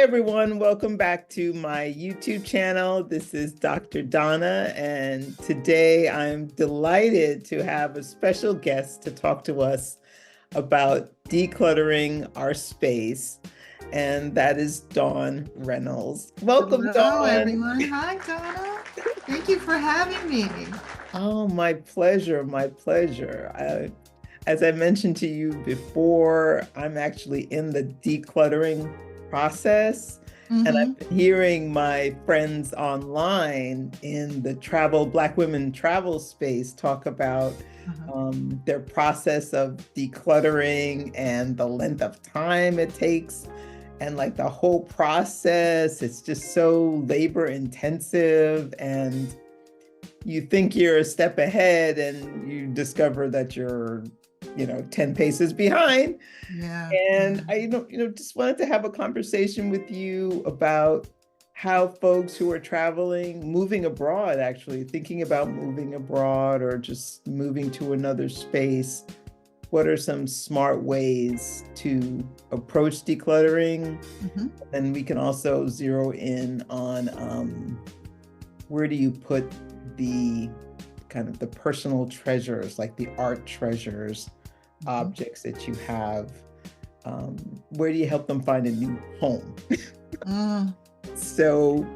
everyone, welcome back to my YouTube channel. This is Dr. Donna, and today I'm delighted to have a special guest to talk to us about decluttering our space, and that is Don Reynolds. Welcome, Hello, Dawn. everyone. Hi, Donna. Thank you for having me. Oh, my pleasure, my pleasure. As I mentioned to you before, I'm actually in the decluttering process. And I've been hearing my friends online in the Black women travel space talk about their process of decluttering and the length of time it takes. And like the whole process, it's just so labor intensive. And you think you're a step ahead and you discover that you're 10 paces behind. Yeah. And I just wanted to have a conversation with you about how folks who are traveling, moving abroad, actually thinking about moving abroad or just moving to another space, what are some smart ways to approach decluttering? And we can also zero in on where do you put the kind of the personal treasures, like the art treasures, objects that you have. Where do you help them find a new home? So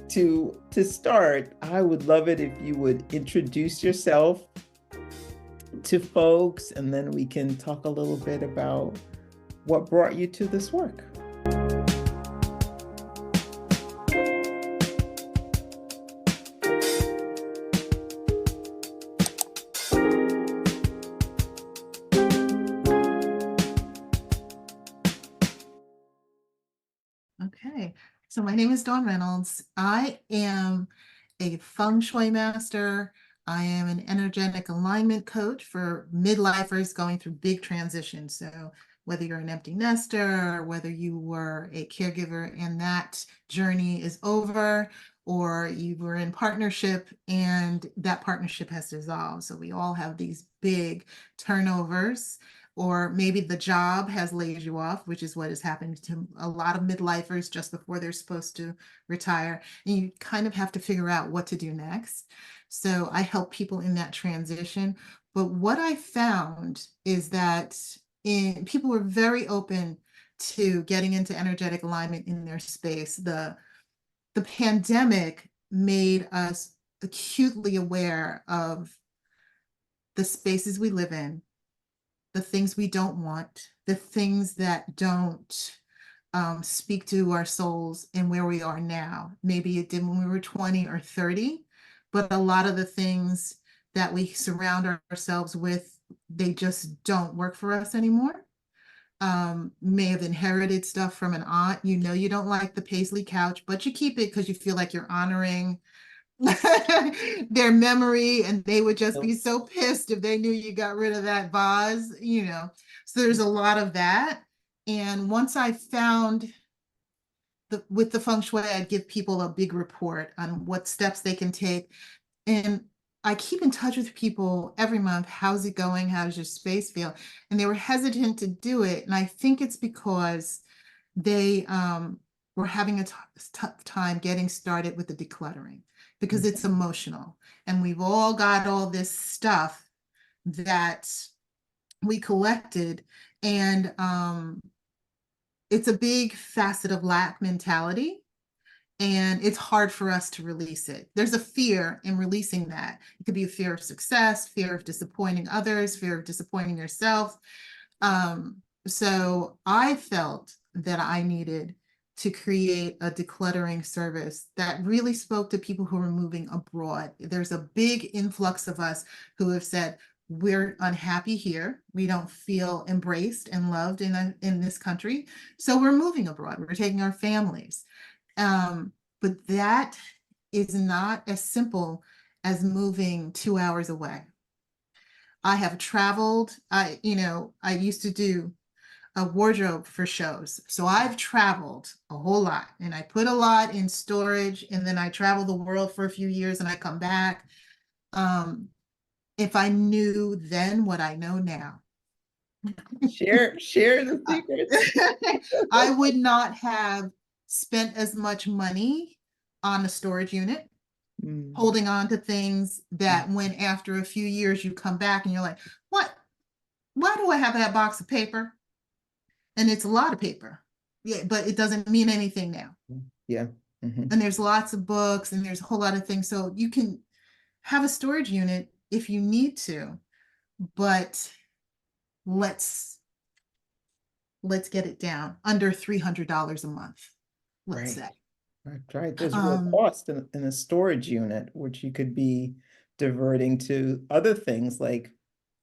to start, I would love it if you would introduce yourself to folks, and then we can talk a little bit about what brought you to this work. Okay. So my name is Don Reynolds. I am a feng shui master. I am an energetic alignment coach for midlifers going through big transitions. So whether you're an empty nester, or whether you were a caregiver and that journey is over, or you were in partnership and that partnership has dissolved. So we all have these big turnovers, or maybe the job has laid you off, which is what has happened to a lot of midlifers just before they're supposed to retire. And you kind of have to figure out what to do next. So I help people in that transition. But what I found is that people were very open to getting into energetic alignment in their space. The pandemic made us acutely aware of the spaces we live in, the things we don't want, the things that don't speak to our souls and where we are now. Maybe it did when we were 20 or 30, but a lot of the things that we surround ourselves with, they just don't work for us anymore. May have inherited stuff from an aunt. You don't like the paisley couch, but you keep it because you feel like you're honoring their memory, and they would just be so pissed if they knew you got rid of that vase. So there's a lot of that. And once I found with the feng shui, I'd give people a big report on what steps they can take. And I keep in touch with people every month. How's it going? How does your space feel? And they were hesitant to do it. And I think it's because they were having a tough time getting started with the decluttering, because it's emotional. And we've all got all this stuff that we collected. And it's a big facet of lack mentality. And it's hard for us to release it. There's a fear in releasing that. It could be a fear of success, fear of disappointing others, fear of disappointing yourself. So I felt that I needed to create a decluttering service that really spoke to people who are moving abroad. There's a big influx of us who have said, we're unhappy here. We don't feel embraced and loved in this country. So we're moving abroad. We're taking our families. But that is not as simple as moving 2 hours away. I have traveled. I used to do a wardrobe for shows. So I've traveled a whole lot, and I put a lot in storage, and then I travel the world for a few years and I come back. If I knew then what I know now, Share the secrets. I would not have spent as much money on the storage unit, Mm. holding on to things that when after a few years you come back and you're like, what? Why do I have that box of paper? And it's a lot of paper. Yeah, but it doesn't mean anything now. Yeah. Mm-hmm. And there's lots of books and there's a whole lot of things. So you can have a storage unit if you need to, but let's get it down under $300 a month, let's Right. say. Right. There's real Um, cost in a storage unit, which you could be diverting to other things like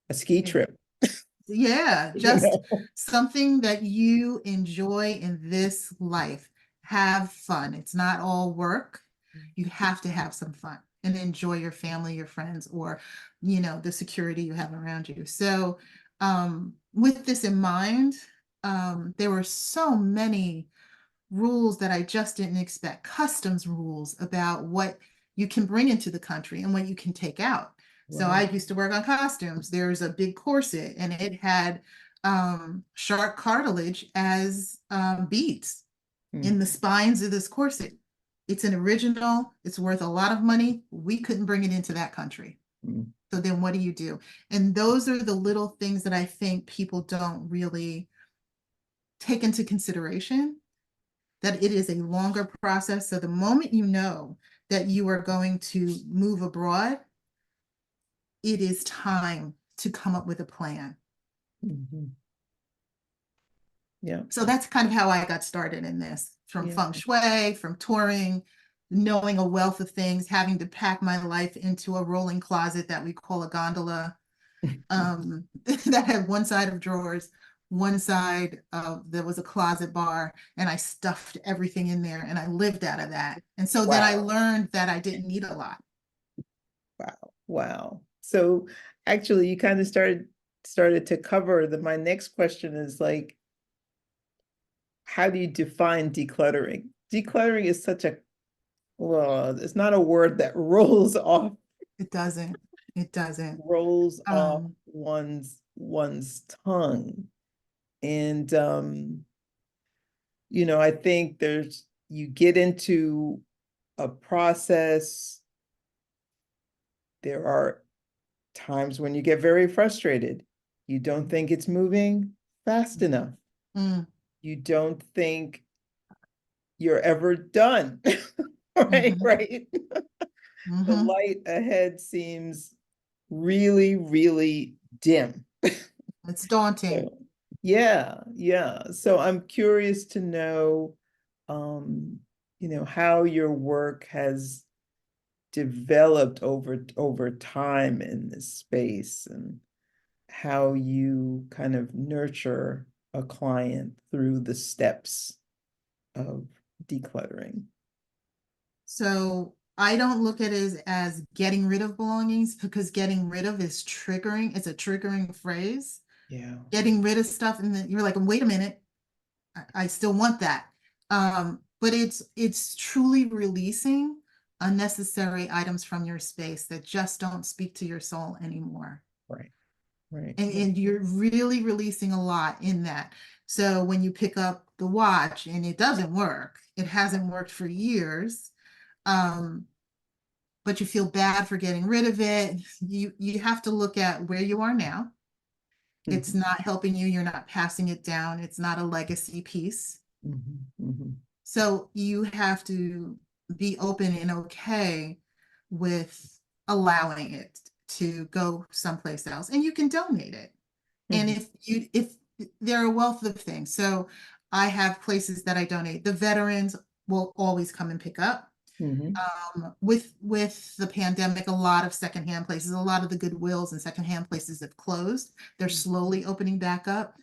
a ski trip, yeah, you just know? something that you enjoy in this life. Have fun. It's not all work. You have to have some fun and enjoy your family, your friends, or, the security you have around you. So, with this in mind, there were so many rules that I just didn't expect, customs rules about what you can bring into the country and what you can take out. So Wow. I used to work on costumes. There's a big corset and it had shark cartilage as beads Mm, in the spines of this corset. It's an original, it's worth a lot of money. We couldn't bring it into that country. mm, So then what do you do? And those are the little things that I think people don't really take into consideration, that it is a longer process. So the moment you know that you are going to move abroad, it is time to come up with a plan. mhm. Yeah. So that's kind of how I got started in this, from Yeah. feng shui, from touring, knowing a wealth of things, having to pack my life into a rolling closet that we call a gondola, that had one side of drawers, one side of there was a closet bar, and I stuffed everything in there and I lived out of that. And so then I Wow. learned that I didn't need a lot. Wow. Wow. So actually you kind of started to cover my next question is like, how do you define decluttering? Decluttering is such a, well, it's not a word that It doesn't. It doesn't. rolls off Um, one's tongue. And I think you get into a process, there are times when you get very frustrated. You don't think it's moving fast enough. mm, You don't think you're ever done. Right, mhm, right. The mhm. light ahead seems really, really dim. It's daunting. So, yeah, yeah. So I'm curious to know, um, how your work has developed over time in this space and how you kind of nurture a client through the steps of decluttering. So I don't look at it as getting rid of belongings, because getting rid of is triggering. It's a triggering phrase. Yeah. Getting rid of stuff, and then you're like, wait a minute, I still want that. But it's truly releasing unnecessary items from your space that just don't speak to your soul anymore. Right, right. And you're really releasing a lot in that. So when you pick up the watch and it doesn't work, it hasn't worked for years, um, but you feel bad for getting rid of it, you have to look at where you are now. It's Mhm, not helping you, you're not passing it down, it's not a legacy piece. mhm, mhm, So you have to be open and okay with allowing it to go someplace else, and you can donate it. And mhm, if there are a wealth of things. So I have places that I donate. The veterans will always come and pick up. mhm, With the pandemic, a lot of secondhand places, a lot of the Goodwills and secondhand places have closed. They're mhm. slowly opening back up.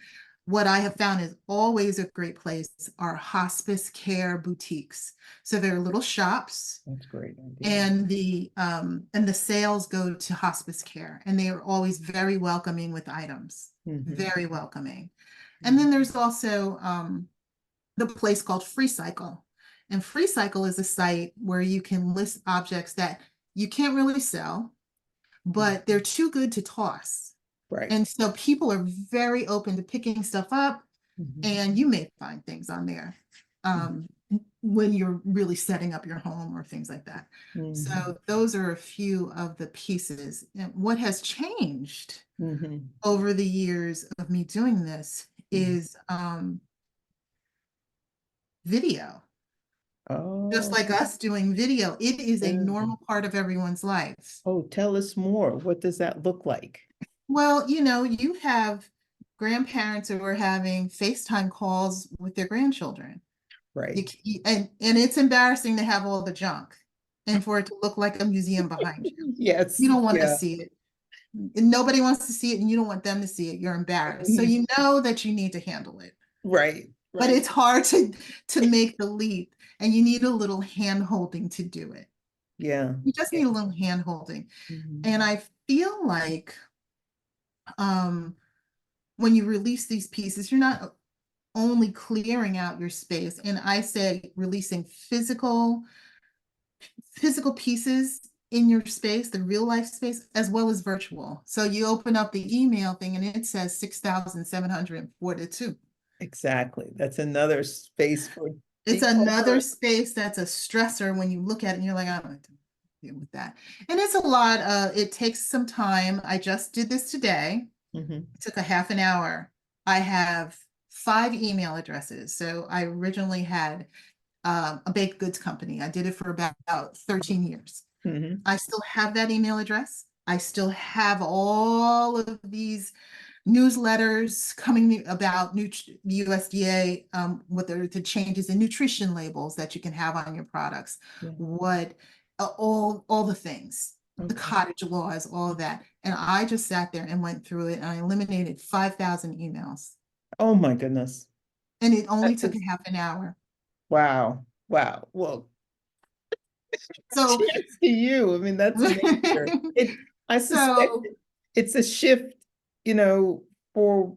What I have found is always a great place are hospice care boutiques. So they're little shops, That's a great idea. and the sales go to hospice care, and they are always very welcoming with items, Mhm, very welcoming. And then mhm, there's also the place called Free Cycle. And Free Cycle is a site where you can list objects that you can't really sell, but they're mhm. too good to toss. Right. And so people are very open to picking stuff up, Mhm, and you may find things on there. mhm, Um, when you're really setting up your home or things like that. Mhm. So those are a few of the pieces. And what has changed Mhm. over the years of me doing this Mhm. is video. Just Oh, like us doing video, it is a yeah. normal part of everyone's life. Oh, tell us more. What does that look like? Well, you have grandparents who are having FaceTime calls with their grandchildren. Right. And it's embarrassing to have all the junk and for it to look like a museum behind you. You Yes. don't want to Yeah. see it. And nobody wants to see it, and you don't want them to see it. You're embarrassed. So Mhm. you know that you need to handle it. Right. But Right. it's hard to make the leap, and you need a little hand holding to do it. Yeah. You just Yeah. need a little hand holding. Mhm. And I feel like um, when you release these pieces, you're not only clearing out your space. And I say releasing physical pieces in your space, the real life space, as well as virtual. So you open up the email thing and it says 6,742. Exactly. That's another space for It's declutter. another space that's a stressor when you look at it and you're like, I don't have to deal with that. And it's a lot. It takes some time. I just did this today. Mhm. It took a half an hour. I have 5 email addresses. So I originally had a baked goods company. I did it for about 13 years. Mhm. I still have that email address. I still have all of these newsletters coming about USDA, what the changes in nutrition labels that you can have on your products, Yeah. what all the things, the Okay. cottage laws, all of that. And I just sat there and went through it and I eliminated 5,000 emails. Oh my goodness. And it only That took a is half an hour. wow. Wow. Well, So, cheers to you. I mean, that's major. I suspect so, it's a shift, you know, for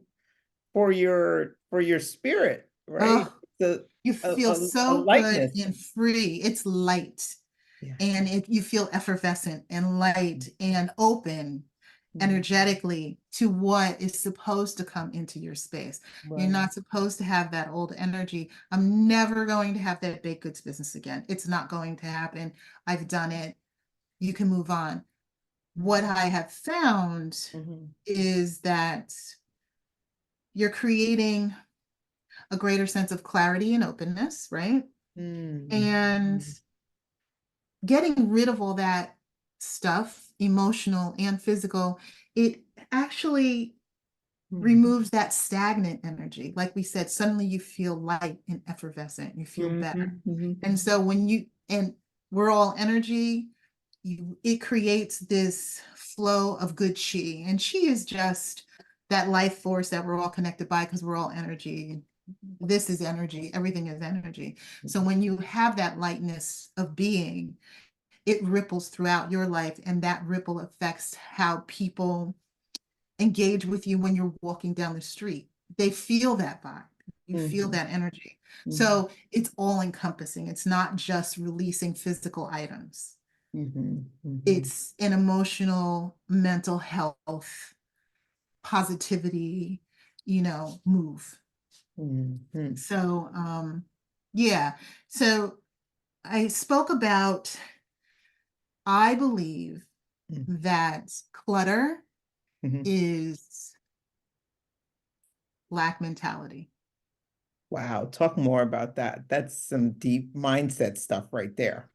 for your spirit, right? oh, The you a, feel a so good lightness. and free. It's light. Yeah. And you feel effervescent and light and open Mhm. energetically to what is supposed to come into your space. You're Right. not supposed to have that old energy. I'm never going to have that baked goods business again. It's not going to happen. I've done it. You can move on. What I have found Mhm. is that you're creating a greater sense of clarity and openness, right? Mm. And Mhm. getting rid of all that stuff, emotional and physical, it actually Mhm. removes that stagnant energy. Like we said, suddenly you feel light and effervescent, you feel better. Mhm. Mhm. And so and we're all energy, it creates this flow of good chi. And chi is just that life force that we're all connected by because we're all energy. This is energy, everything is energy. So when you have that lightness of being, it ripples throughout your life, and that ripple affects how people engage with you when you're walking down the street. They feel that vibe. You feel Mhm. that energy. Mhm. So it's all encompassing. It's not just releasing physical items. Mhm. Mhm. It's an emotional, mental health, positivity, move. Mhm. So yeah. So I spoke about, I believe Mhm. that clutter Mhm. is lack mentality. Wow, talk more about that. That's some deep mindset stuff right there.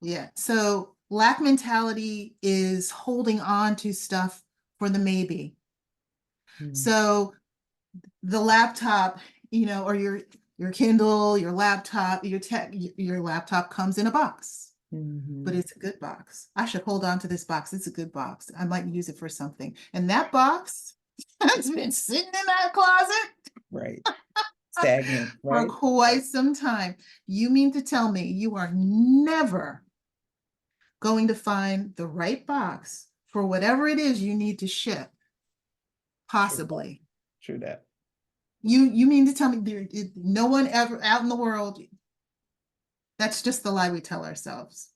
Yeah. So lack mentality is holding on to stuff for the maybe. Mm. So the laptop, or your Kindle, your laptop, your laptop comes in a box, but Mhm. it's a good box. I should hold on to this box. It's a good box. I might use it for something. And that box has been sitting in that closet Right. Stagnant, for right? quite some time. You mean to tell me you are never going to find the right box for whatever it is you need to ship? True that. Possibly. True that. You mean to tell me no one ever out in the world? That's just the lie we tell ourselves.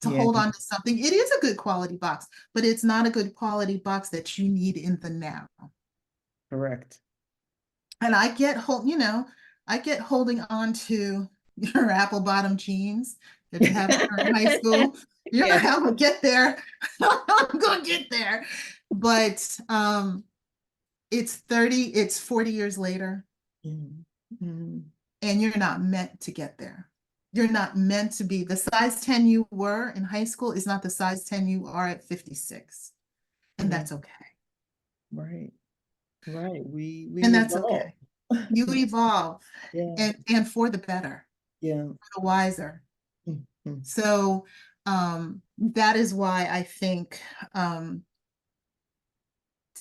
To Yeah, hold on to something, it is a good quality box, but it's not a good quality box that you need in the now. correct. And I get holding on to your apple bottom jeans that you have in high school. You're Yeah. like, I'm gonna get there. I'm gonna get there. But it's 40 years later, Mhm. Mhm. and you're not meant to get there. You're not meant to be the size 10 you were in high school is not the size 10 you are at 56. And Mhm. that's okay. Right. Right. We And that's evolve. okay. You evolve Yeah. and for the better, Yeah. for the wiser. Mhm. So that is why I think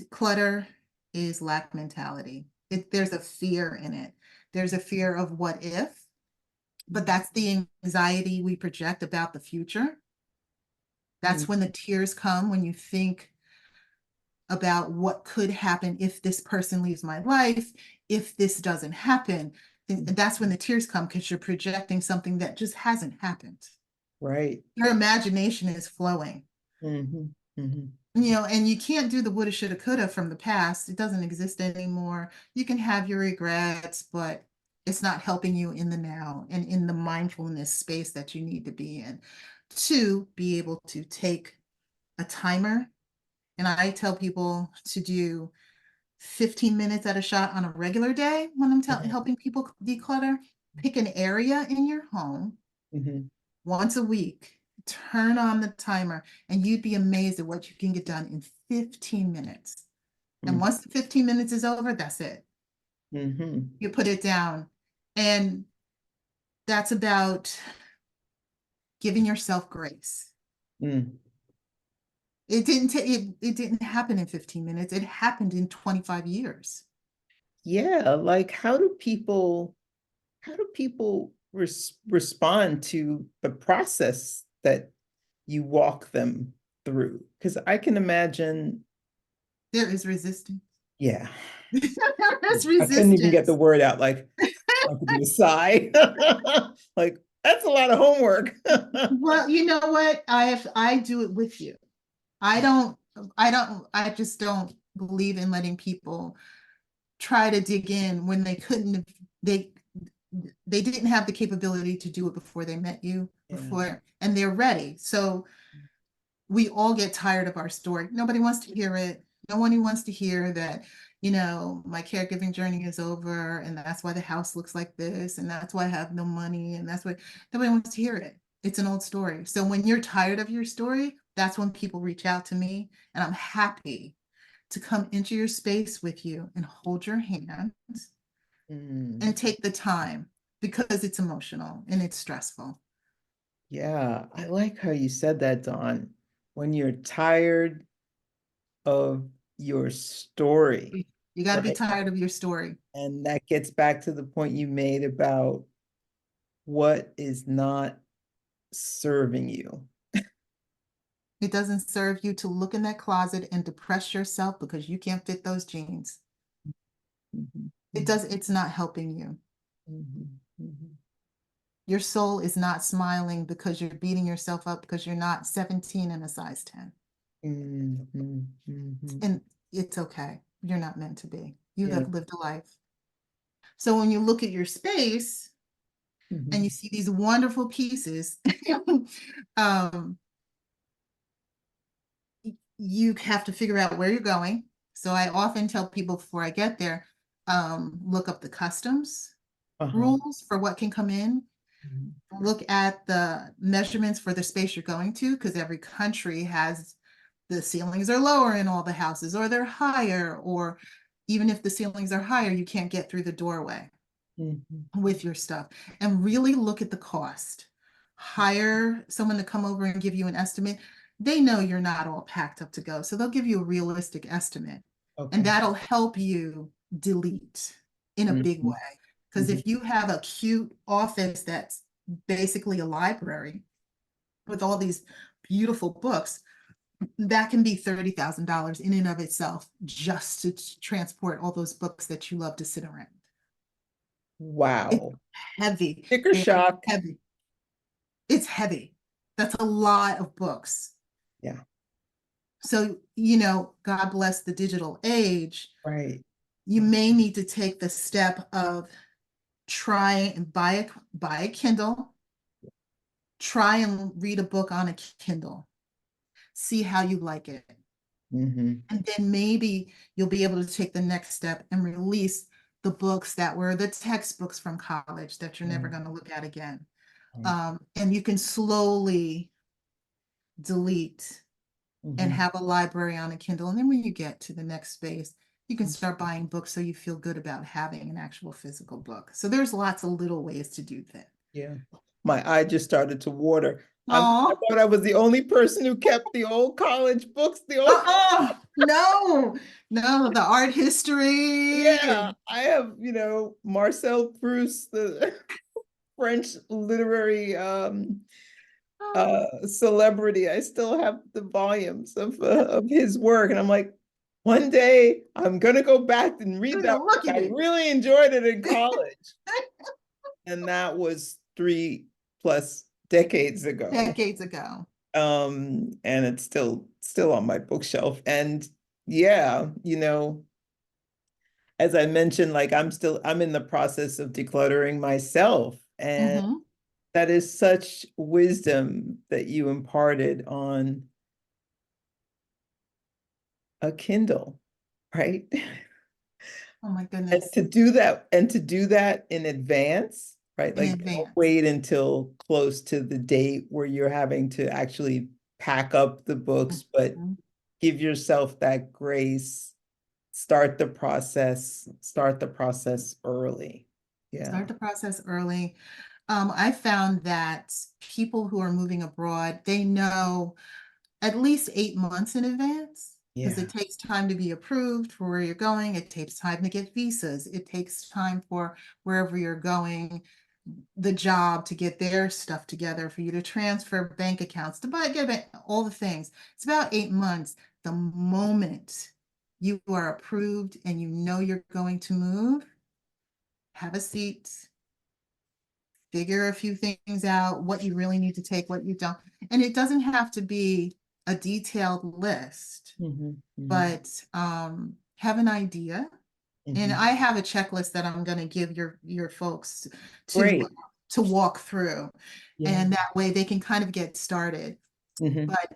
clutter is lack mentality. There's a fear in it. There's a fear of what if, but that's the anxiety we project about the future. That's Mhm. when the tears come, when you think about what could happen if this person leaves my life, if this doesn't happen. That's when the tears come because you're projecting something that just hasn't happened. Right. Your imagination is flowing. Mhm. Mhm. And you can't do the woulda, shoulda, coulda from the past. It doesn't exist anymore. You can have your regrets, but it's not helping you in the now and in the mindfulness space that you need to be in to be able to take a timer. And I tell people to do 15 minutes at a shot on a regular day when I'm Mhm. helping people declutter. Pick an area in your home Mhm. once a week, turn on the timer, and you'd be amazed at what you can get done in 15 minutes. And Mhm. once the 15 minutes is over, that's it. Mhm. You put it down. And that's about giving yourself grace. Mm. It didn't happen in 15 minutes. It happened in 25 years. Yeah, like how do people respond to the process that you walk them through? Because I can imagine, There is resistance. yeah, There's I couldn't even get the resistance. word out. Like, I could do a sigh. Like, that's a lot of homework. Well, you know what? I do it with you. I don't I just don't believe in letting people try to dig in when they couldn't they they didn't have the capability to do it before they met you Yeah. before and they're ready. So we all get tired of our story. Nobody wants to hear it. No one wants to hear that, my caregiving journey is over and that's why the house looks like this and that's why I have no money and that's why nobody wants to hear it. It's an old story. So when you're tired of your story, that's when people reach out to me and I'm happy to come into your space with you and hold your hand Mm. and take the time because it's emotional and it's stressful. Yeah, I like how you said that, Dawn. When you're tired of your story, You got to be right? tired of your story. And that gets back to the point you made about what is not serving you. It doesn't serve you to look in that closet and depress yourself because you can't fit those jeans. Mhm. It's not helping you. Mhm. Mhm. Your soul is not smiling because you're beating yourself up because you're not 17 and a size 10. Mhm. Mhm. And it's okay. You're not meant to be. You Yeah. have lived a life. So when you look at your space and you Mhm. see these wonderful pieces, um, you have to figure out where you're going. So I often tell people before I get there, look up the customs Uh-huh. rules for what can come in. Mhm. Look at the measurements for the space you're going to, because every country has the ceilings are lower in all the houses, or they're higher, or even if the ceilings are higher, you can't get through the doorway Mhm. with your stuff. And really look at the cost. Hire someone to come over and give you an estimate. They know you're not all packed up to go, so they'll give you a realistic estimate. And Okay. that'll help you delete in a big Mhm. way. Because Mhm. if you have a cute office that's basically a library with all these beautiful books, that can be $30,000 in and of itself just to transport all those books that you love to sit around. It's Wow. heavy. Sticker It's shock. heavy. It's heavy. That's a lot of books. Yeah. So, God bless the digital age. Right. You may need to take the step of try and buy a Kindle, try and read a book on a Kindle, see how you like it. Mm-hmm. And then maybe you'll be able to take the next step and release the books that were the textbooks from college that you're never Right. going to look at again. Right. And you can slowly delete and Mm-hmm. have a library on a Kindle. And then when you get to the next space, you can start buying books so you feel good about having an actual physical book. So there's lots of little ways to do that. Yeah. My eye just started to water. I Oh, thought I was the only person who kept the old college books, the old no, no, the art history. yeah, I have, Marcel Proust, the French literary celebrity. I still have the volumes of his work, and I'm like, one day I'm gonna go back and read Gonna that look book. at I it. really enjoyed it in college, and that was 3+ decades ago. Decades ago. And it's still on my bookshelf. And yeah, as I mentioned, like I'm in the process of decluttering myself. And Mm-hmm. that is such wisdom that you imparted on a Kindle, right? Oh my And goodness. to do that in advance, right? In Like don't advance. wait until close to the date where you're having to actually pack up the books, but Mhm. give yourself that grace. Start the process early. Yeah. Start the process early. I found that people who are moving abroad, they know at least 8 months in advance because Yeah. it takes time to be approved for where you're going. It takes time to get visas. It takes time for wherever you're going, the job to get their stuff together, for you to transfer bank accounts, to get all the things. It's about 8 months. The moment you are approved and you know you're going to move, have a seat, figure a few things out, what you really need to take, what you don't. And it doesn't have to be a detailed list, Hmm. Hmm. but have an idea. And Hmm. I have a checklist that I'm going to give your folks to Great. to walk through, Yeah. and that way they can kind of get started. Hmm. But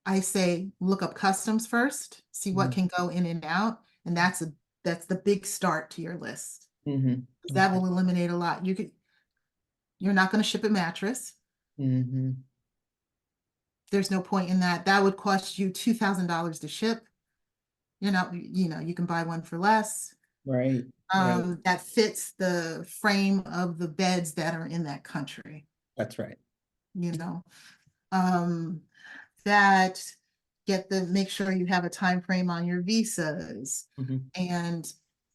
I say look up customs first, see what Hmm. can go in and out, and that's the big start to your list. Hmm. That Okay. will eliminate a lot. You're not going to ship a mattress. Hmm. There's no point in that. That would cost you $2,000 to ship. You can buy one for less. Right. Right. That fits the frame of the beds that are in that country, That's right. you know. Um, that make sure you have a time frame on your visas, Hmm. and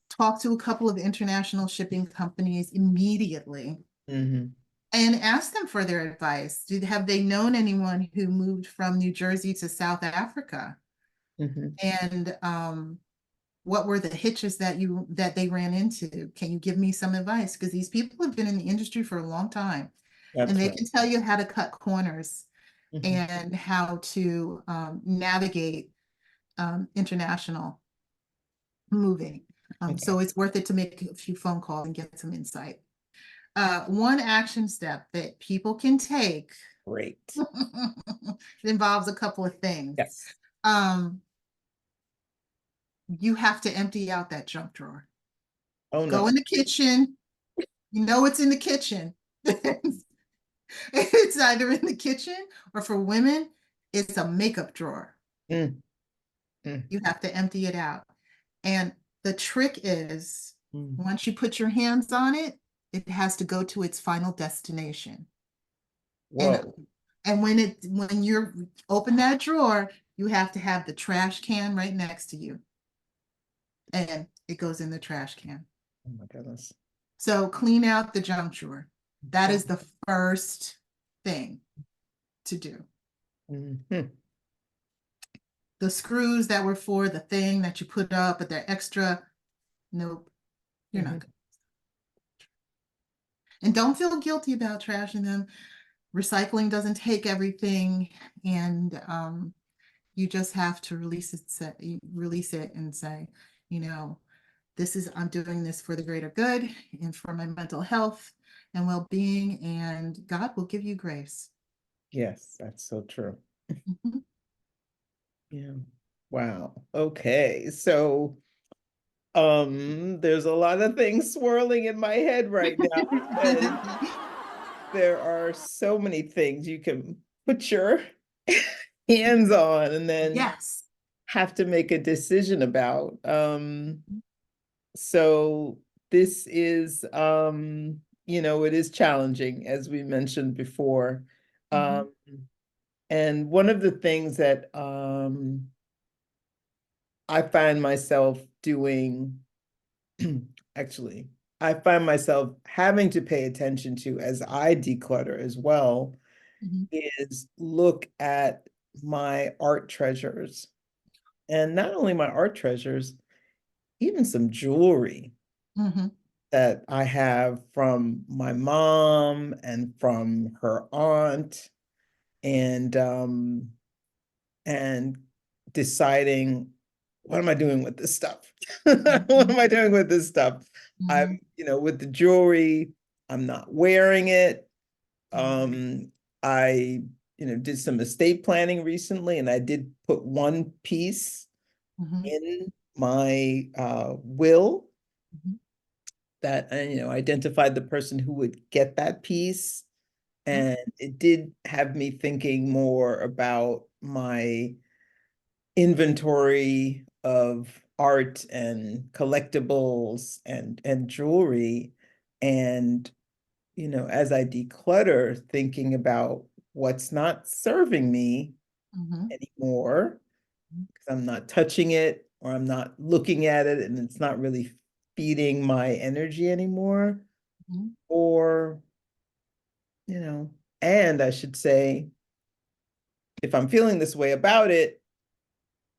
talk to a couple of international shipping companies immediately Hmm. and ask them for their advice. Have they known anyone who moved from New Jersey to South Africa? Hmm. And what were the hitches that they ran into? Can you give me some advice? Because these people have been in the industry for a long time, and That's they right. can tell you how to cut corners Hmm. and how to navigate international moving. Okay. So it's worth it to make a few phone calls and get some insight. One action step that people can take Great. it involves a couple of things. Yes. Um, you have to empty out that junk drawer. Oh Go no. in the kitchen. You know it's in the kitchen. It's either in the kitchen, or for women, it's a makeup drawer. Mm. Mm. You have to empty it out. And the trick is, Mm. once you put your hands on it, it has to go to its final destination. And Whoa. when you're open that drawer, you have to have the trash can right next to you. And it goes in the trash can. Oh my goodness. So clean out the junk drawer. That Okay. is the first thing to do. Hmm. The screws that were for the thing that you put up, but they're extra. Nope, you're not Hmm. good. And don't feel guilty about trashing them. Recycling doesn't take everything, and you just have to release it and say, you know, I'm doing this for the greater good and for my mental health and well-being, and God will give you grace. Yes, that's so true. Mhm. Yeah. Wow. Okay. So, there's a lot of things swirling in my head right now because there are so many things you can put your hands on and then Yes. have to make a decision about. So this is, it is challenging, as we mentioned before. Mhm. Um, and one of the things that I find myself doing, actually, I find myself having to pay attention to as I declutter as well, Mhm. is look at my art treasures. And not only my art treasures, even some jewelry Mhm. that I have from my mom and from her aunt, and and deciding, what am I doing with this stuff? What am I doing with this stuff? Mhm. I'm, with the jewelry, I'm not wearing it. I, did some estate planning recently, and I did put one piece Mhm. in my will Mhm. that, identified the person who would get that piece. Mhm. And it did have me thinking more about my inventory of art and collectibles and jewelry. And, as I declutter, thinking about what's not serving me Mhm. anymore, because I'm not touching it or I'm not looking at it and it's not really feeding my energy anymore. Mhm. Or, and I should say, if I'm feeling this way about it,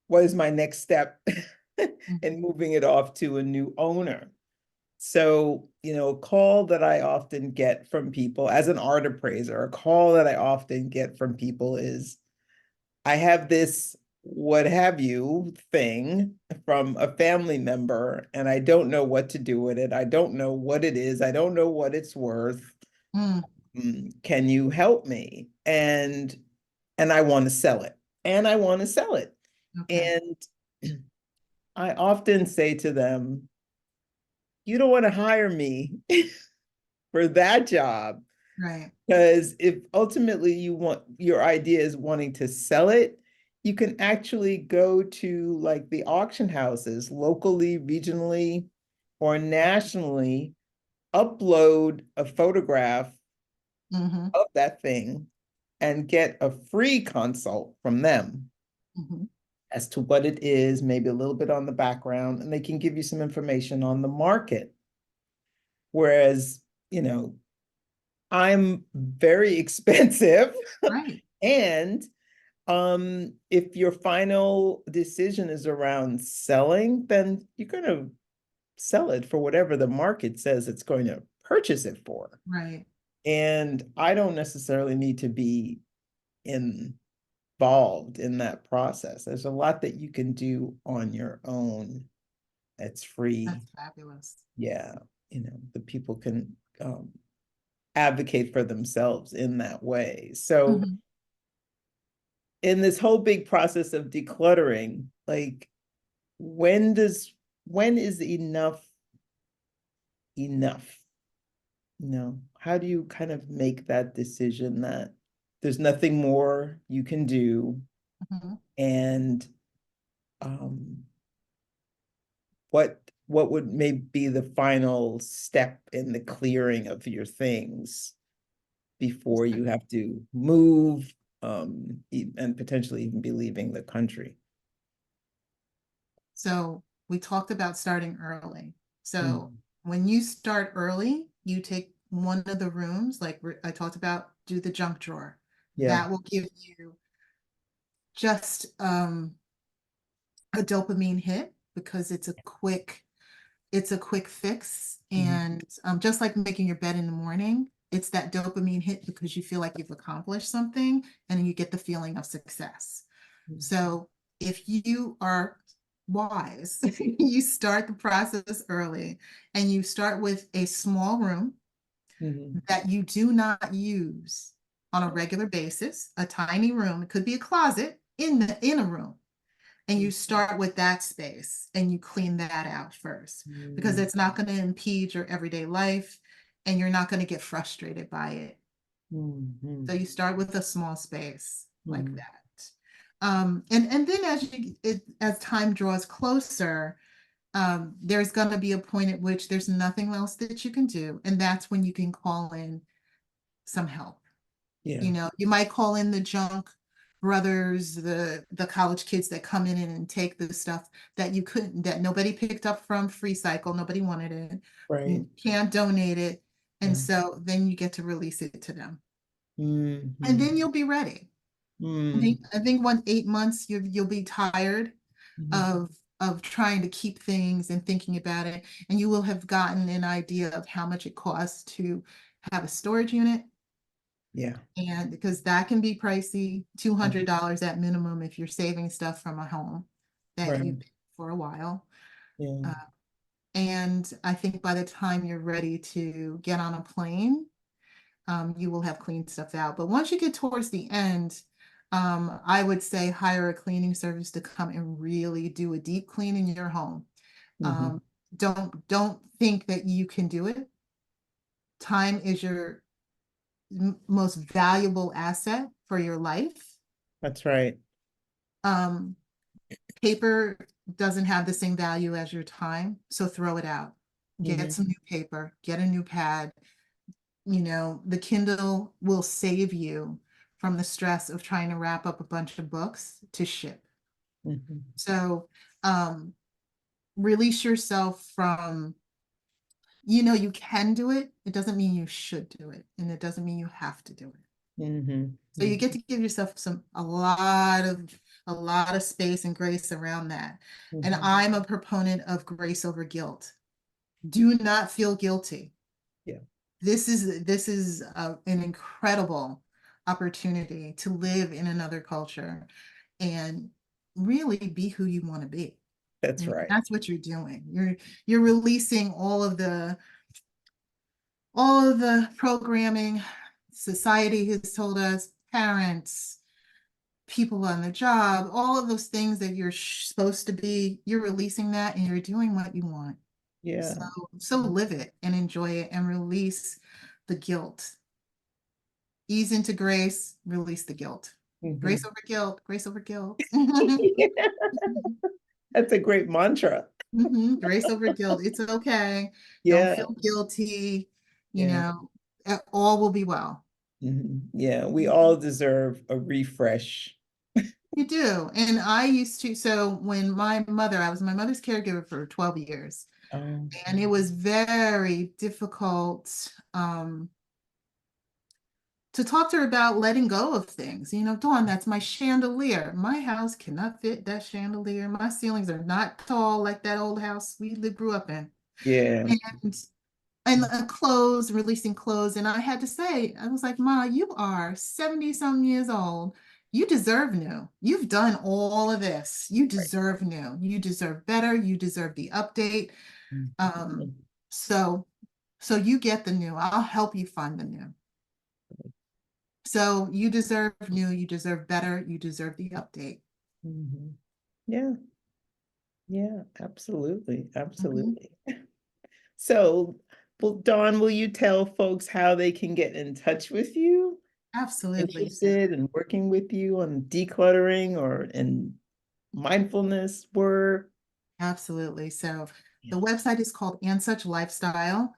what is my next step in Mhm. moving it off to a new owner? So, a call that I often get from people as an art appraiser, a call that I often get from people is, I have this what have you thing from a family member, and I don't know what to do with it. I don't know what it is. I don't know what it's worth. Mm. Can you help me? And I want to sell it. And I want to sell it. Okay. And I often say to them, you don't want to hire me for that job. Right. Because if ultimately your idea is wanting to sell it, you can actually go to like the auction houses locally, regionally, or nationally, upload a photograph Mhm. of that thing and get a free consult from them Mhm. as to what it is, maybe a little bit on the background, and they can give you some information on the market. Whereas, I'm very expensive. Right. And if your final decision is around selling, then you're going to sell it for whatever the market says it's going to purchase it for. Right. And I don't necessarily need to be involved in that process. There's a lot that you can do on your own. It's free. That's fabulous. Yeah. The people can advocate for themselves in that way. So Mhm. in this whole big process of decluttering, like, when does when is enough? How do you kind of make that decision that there's nothing more you can do? Mhm. And um what would maybe be the final step in the clearing of your things before you have to move, and potentially even be leaving the country? So we talked about starting early. So Mm, when you start early, you take one of the rooms, like I talked about, do the junk drawer. yeah. That will give you just a dopamine hit because it's a quick fix. Mhm, And just like making your bed in the morning, it's that dopamine hit because you feel like you've accomplished something and you get the feeling of success. mhm, So if you are wise. You start the process early, and you start with a small room Mhm. that you do not use on a regular basis, a tiny room. It could be a closet in a room. And you start with that space and you clean that out first, because Mhm. it's not going to impede your everyday life and you're not going to get frustrated by it. So Mhm. you start with a small space like Mhm. that. And then as time draws closer, there's going to be a point at which there's nothing else that you can do. And that's when you can call in some help. Yeah. You know, you might call in the junk brothers, the college kids that come in and take the stuff that you couldn't, that nobody picked up from Free Cycle, nobody wanted it, Right. you can't donate it. And Yeah. so then you get to release it to them. And Mhm. then you'll be ready. Mhm. I think 8 months you'll be tired Mhm. of trying to keep things and thinking about it. And you will have gotten an idea of how much it costs to have a storage unit. Yeah. And because that can be pricey, $200 at minimum if you're saving stuff from a home that Right. you've been for a while. Yeah. Uh, and I think by the time you're ready to get on a plane, you will have cleaned stuff out. But once you get towards the end, I would say hire a cleaning service to come and really do a deep clean in your home. Mhm. Um, don't think that you can do it. Time is your most valuable asset for your life. That's right. Um, Paper doesn't have the same value as your time, so throw it out. Get Mhm. some new paper, get a new pad. You know, the Kindle will save you from the stress of trying to wrap up a bunch of books to ship. Mhm. So, um, release yourself from, you can do it. It doesn't mean you should do it, and it doesn't mean you have to do it. Mhm. So you get Mhm. to give yourself a lot of space and grace around that. And Mhm. I'm a proponent of grace over guilt. Do not feel guilty. Yeah. This is an incredible opportunity to live in another culture and really be who you want to be. That's And right. that's what you're doing. You're releasing all of the programming society has told us, parents, people on the job, all of those things that you're supposed to be, you're releasing that and you're doing what you want. So, Yeah. so live it and enjoy it and release the guilt. Ease into grace, release the guilt. Grace Mhm. over guilt, grace over guilt. That's a great mantra. Grace over guilt. It's okay. Don't Yeah. feel guilty. You Yeah. know, all will be well. Mhm. Yeah. We all deserve a refresh. You do. And I used to, so when I was my mother's caregiver for 12 years, Oh. and it was very difficult to talk to her about letting go of things. Dawn, that's my chandelier. My house cannot fit that chandelier. My ceilings are not tall like that old house we grew up in. Yeah. And clothes, releasing clothes. And I had to say, I was like, Ma, you are 70 some years old. You deserve new. You've done all of this. You Right. deserve new. You deserve better. You deserve the update. Um, Mhm. so so you get the new. I'll help you find the new. So you deserve new, you deserve better, you deserve the update. Mhm. Yeah. Yeah. Absolutely. Mhm. Absolutely. So, well, Dawn, will you tell folks how they can get in touch with you? Absolutely. So Interested in working with you on decluttering or in mindfulness work? absolutely. So Yeah. the website is called And Such Lifestyle,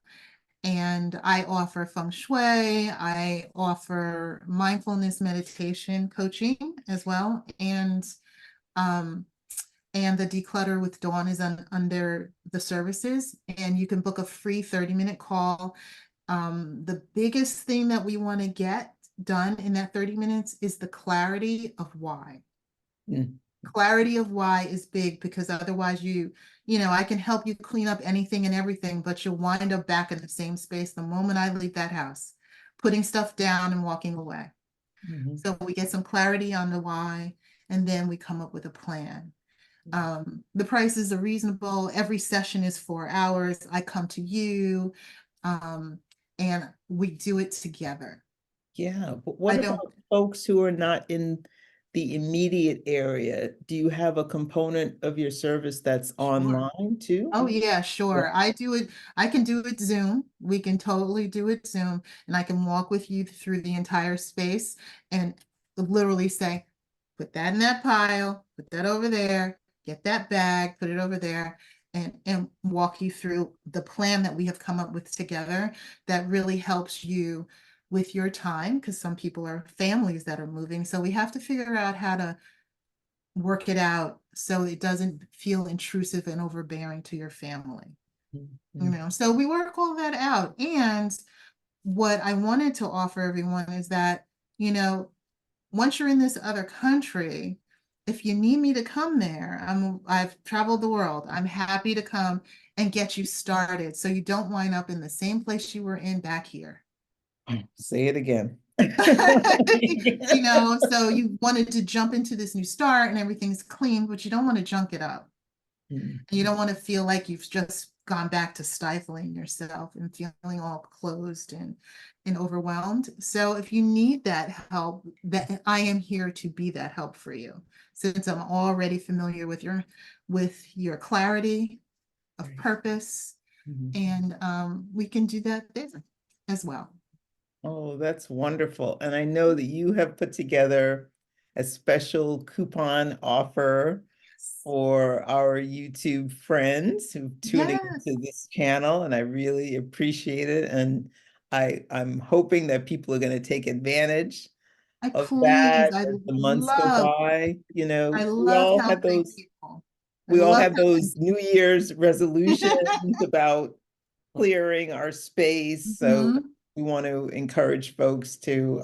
and I offer feng shui, I offer mindfulness meditation coaching as well, um, and the Declutter with Dawn is under the services, and you can book a free 30-minute call. The biggest thing that we want to get done in that 30 minutes is the clarity of why. Mm. Clarity of why is big, because otherwise I can help you clean up anything and everything, but you'll wind up back in the same space the moment I leave that house, putting stuff down and walking away. Mhm. So we get some clarity on the why, and then we come up with a plan. The prices are reasonable. Every session is 4 hours. I come to you, and we do it together. Yeah, but I what don't. about folks who are not in the immediate area? Do you have a component of your service that's Sure. online too? Oh yeah, Yeah. sure. I do it. I can do it Zoom. We can totally do it Zoom, and I can walk with you through the entire space and literally say, put that in that pile, put that over there, get that bag, put it over there, and walk you through the plan that we have come up with together that really helps you with your time, because some people are families that are moving. So we have to figure out how to work it out so it doesn't feel intrusive and overbearing to your family. Mhm. So we work all that out. And what I wanted to offer everyone is that, you know, once you're in this other country, if you need me to come there, I've traveled the world. I'm happy to come and get you started so you don't wind up in the same place you were in back here. Say it again. So you wanted to jump into this new start and everything's clean, but you don't want to junk it up. Mhm. And you don't want to feel like you've just gone back to stifling yourself and feeling all closed and overwhelmed. So if you need that help, that I am here to be that help for you. Since I'm already familiar with your clarity of Right. purpose, Mhm. and we can do that there as well. Oh, that's wonderful. And I know that you have put together a special coupon offer for our YouTube friends who tuning Yes, into this channel, and I really appreciate it. And I'm hoping that people are going to take advantage of that I as the months go love, by. You I know, love helping people. I we all love have helping those New Year's resolutions people. about clearing our space. So Mhm. we want to encourage folks to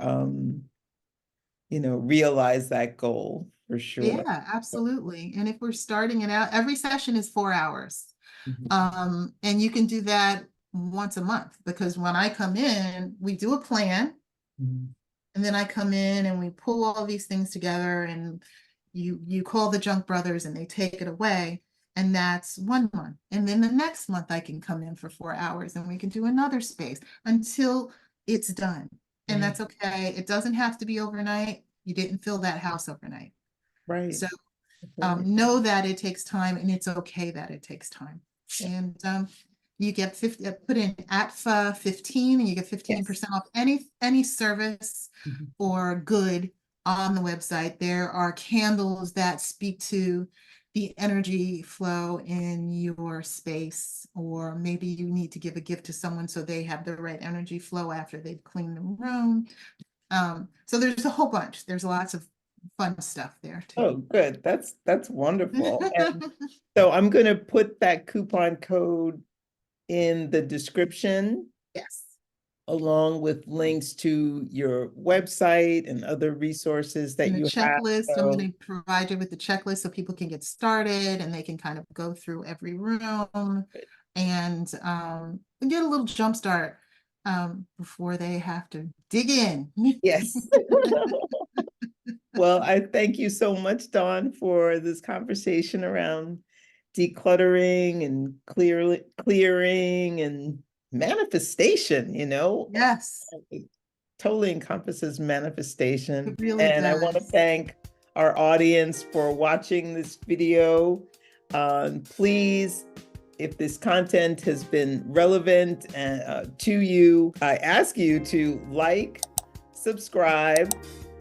realize that goal for sure. Yeah, absolutely. And if we're starting it out, every session is 4 hours. Mhm. And you can do that once a month, because when I come in, we do a plan, Mhm. and then I come in and we pull all these things together, and you call the junk brothers and they take it away. And that's 1 month. And then the next month I can come in for 4 hours and we can do another space until it's done. And Right, that's okay. It doesn't have to be overnight. You didn't fill that house overnight. right, So right. know that it takes time, and it's okay that it takes time. And you get 50, put in ATFA 15, and you get Yes. 15% off any service Mhm. or good on the website. There are candles that speak to the energy flow in your space, or maybe you need to give a gift to someone so they have the right energy flow after they've cleaned the room. So there's a whole bunch. There's lots of fun stuff there too. Oh, good. That's wonderful. And so I'm going to put that coupon code in the description Yes. along with links to your website and other resources that And the you have. checklist, I'm So going to provide you with the checklist so people can get started and they can kind of go through every room and get a little jump start before they have to dig in. yes. Well, I thank you so much, Dawn, for this conversation around decluttering and clearing and manifestation. Yes, It totally encompasses it manifestation. really And I want to does. thank our audience for watching this video. Please, if this content has been relevant to you, I ask you to like, subscribe,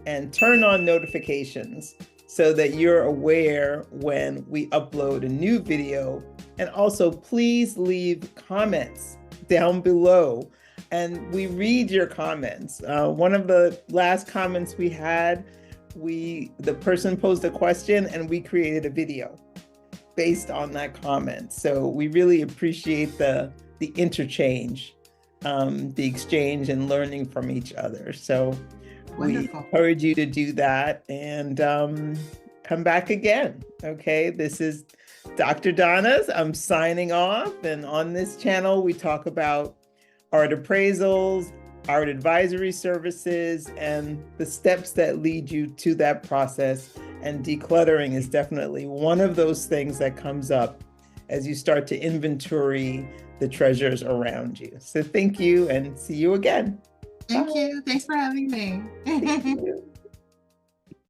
and turn on notifications so that you're aware when we upload a new video. And also, please leave comments down below and we read your comments. One of the last comments we had, the person posed a question and we created a video based on that comment. So we really appreciate the interchange, the exchange and learning from each other. So we Wonderful. encourage you to do that and come back again. Okay, this is Dr. Donna's. I'm signing off. And on this channel, we talk about art appraisals, art advisory services, and the steps that lead you to that process And decluttering is definitely one of those things that comes up as you start to inventory the treasures around you. So thank you and see you again. Thank Bye. you. Thanks for having me. Thank you.